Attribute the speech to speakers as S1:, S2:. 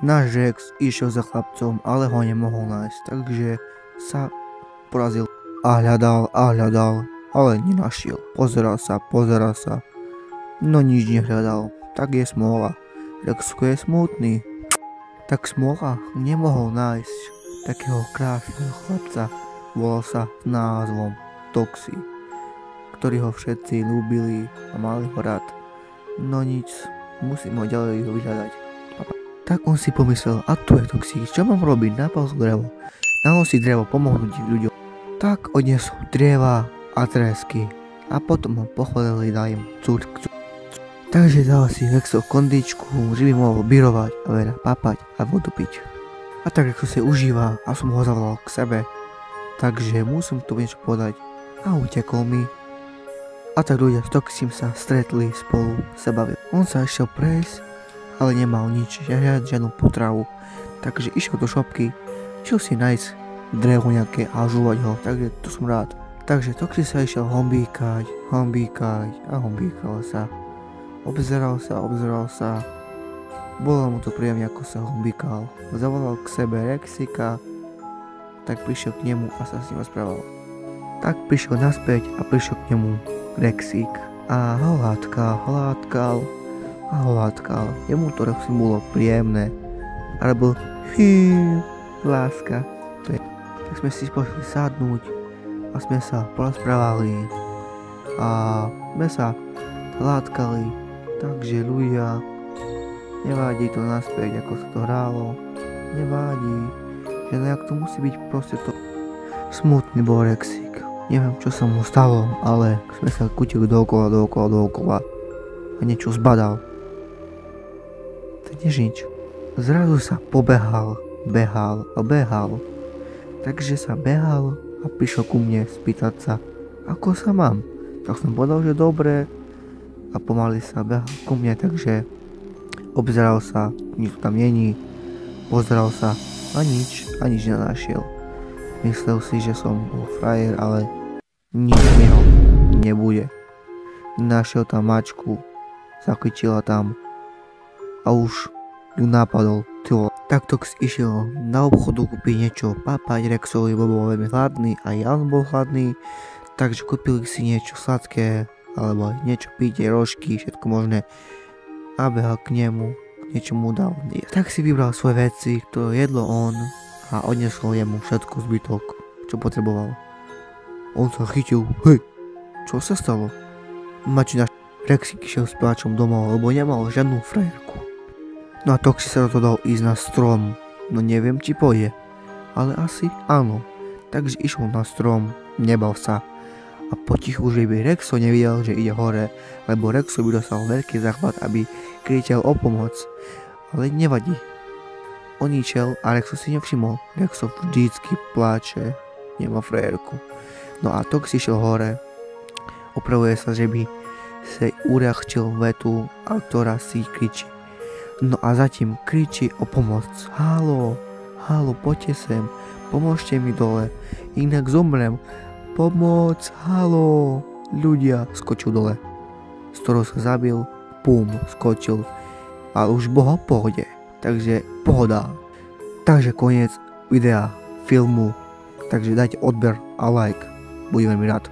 S1: Náš Rex išiel za chlapcom, ale ho nemohol nájsť, takže sa porazil a hľadal, ale nenašiel. Pozeral sa, no nič nehľadal. Tak je smola. Rexko je smutný. Tak smola nemohol nájsť takého krásneho chlapca. Volal sa s názvom Toxi, ktorý ho všetci ľúbili a mali ho rád. No nič, musím ho ďalej vyhľadať. Tak on si pomyslel, a tu je Toxi, čo mám robiť? Napal drevo. Naložil si drevo, pomohnúť ľuďom. Tak odnesol dreva a tresky a potom ho pochválili, dali im cúrk. Takže dal si Rexo kondičku, že by mohol birovať a veľa papať a vodu piť. A tak Rexo si užíva a som ho zavolal k sebe. Takže musím tu niečo podať a utekol mi. A tak ľudia s Toxim sa stretli spolu, sa bavili. On sa išiel prejsť, ale nemal nič, žiadnu potravu. Takže išiel do šopky, išiel si nájsť drevo nejaké a žúvať ho, takže to som rád. Takže Toxi sa išiel hombíkať a hombíkal sa. Obzeral sa. Bolo mu to príjemne, ako sa hombíkal. Zavolal k sebe Rexika, tak prišiel k nemu a sa s ním rozprával. Tak prišiel naspäť a prišiel k nemu Rexik a ho hladkal. Jemu to bolo príjemné. A robil láska. Tak sme si pošli sadnúť a sme sa porozprávali a sme sa hladkali. Takže ľudia, nevádí to naspäť, ako sa to hrálo. Nevádí, že nejak to musí byť proste to. Smutný bol Rexik. Neviem, čo sa mu stalo, ale sme sa kútili dookola a niečo zbadal. Nič. Zrazu sa behal. Takže sa behal a prišiel ku mne spýtať sa, ako sa mám. Tak som povedal, že dobre a pomaly sa behal ku mne, takže obzeral sa, nič tam není, pozeral sa a nič nenašiel. Myslel si, že som bol frajer, ale nič z neho nebude. Našiel tam mačku, zakričila tam a už ju napadol. Tak Tox išiel na obchodu kúpiť niečo papať Rexovi, bo bol veľmi hladný a ja on bol hladný, takže kúpili si niečo sladké alebo niečo piť, rožky, všetko možné a behal k nemu, niečo mu dal. Tak si vybral svoje veci, ktoré jedlo on a odnesol jemu všetko zbytok, čo potreboval. On sa chytil, hej, čo sa stalo? Mačina Rexik išiel s pláčom domov, lebo nemal žiadnu frajerku. No a Toxi sa rozhodol ísť na strom, no neviem, či pôjde, ale asi áno. Takže išiel na strom, nebal sa a potichu, že by Rexo nevidel, že ide hore, lebo Rexo by dostal veľký záchvat, aby kričal o pomoc, ale nevadí. On išiel a Rexo si nevšimol, Rexo vždycky pláče, nemá frajerku. No a Toxi išiel hore, opravuje sa, že by sa uľahčil vetu, a ktorá si kričí. No a zatím kričí o pomoc. Haló, poďte sem, pomôžte mi dole, inak zomrem. Pomoc, haló. Ľudia, skočil dole. Z ktorého sa zabil, pum, skočil. Ale už boho pohode, takže pohoda. Takže koniec videa, filmu, takže dajte odber a like, budem veľmi rád.